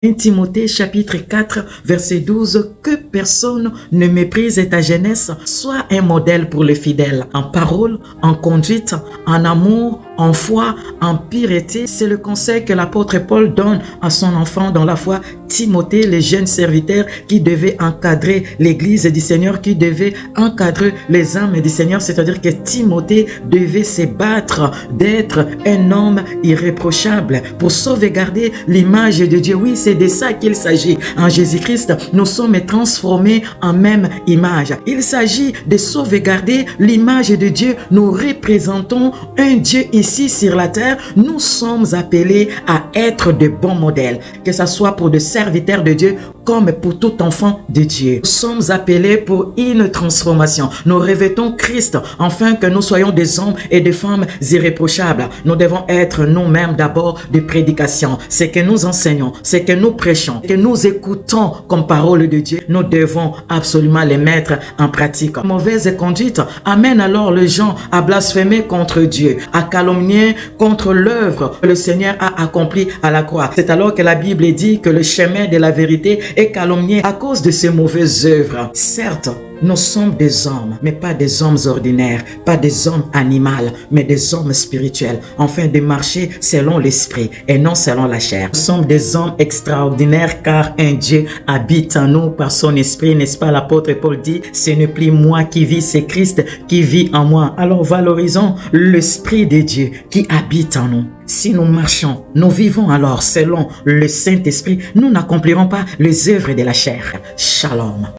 1 Timothée chapitre 4 verset 12, que personne ne méprise ta jeunesse, sois un modèle pour les fidèles, en parole, en conduite, en amour, en foi, en pureté. C'est le conseil que l'apôtre Paul donne à son enfant dans la foi, Timothée, le jeune serviteur qui devait encadrer l'église du Seigneur, qui devait encadrer les âmes du Seigneur, c'est-à-dire que Timothée devait se battre d'être un homme irréprochable pour sauvegarder l'image de Dieu. Oui, c'est de ça qu'il s'agit. En Jésus-Christ, nous sommes transformés en même image. Il s'agit de sauvegarder l'image de Dieu. Nous représentons un Dieu ici sur la terre. Nous sommes appelés à être de bons modèles, que ce soit pour des serviteurs de Dieu comme pour tout enfant de Dieu. Nous sommes appelés pour une transformation. Nous revêtons Christ afin que nous soyons des hommes et des femmes irréprochables. Nous devons être nous-mêmes d'abord de prédication. Ce que nous enseignons, ce que nous prêchons, que nous écoutons comme parole de Dieu, nous devons absolument les mettre en pratique. Mauvaise conduite amène alors les gens à blasphémer contre Dieu, à calomnier contre l'œuvre que le Seigneur a accomplie à la croix. C'est alors que la Bible dit que le chemin de la vérité est calomnié à cause de ces mauvaises œuvres. Certes, nous sommes des hommes, mais pas des hommes ordinaires, pas des hommes animaux, mais des hommes spirituels, afin de marcher selon l'esprit et non selon la chair. Nous sommes des hommes extraordinaires car un Dieu habite en nous par son esprit, n'est-ce pas? L'apôtre Paul dit, ce n'est plus moi qui vis, c'est Christ qui vit en moi. Alors valorisons l'esprit de Dieu qui habite en nous. Si nous marchons, nous vivons alors selon le Saint-Esprit, nous n'accomplirons pas les œuvres de la chair. Shalom.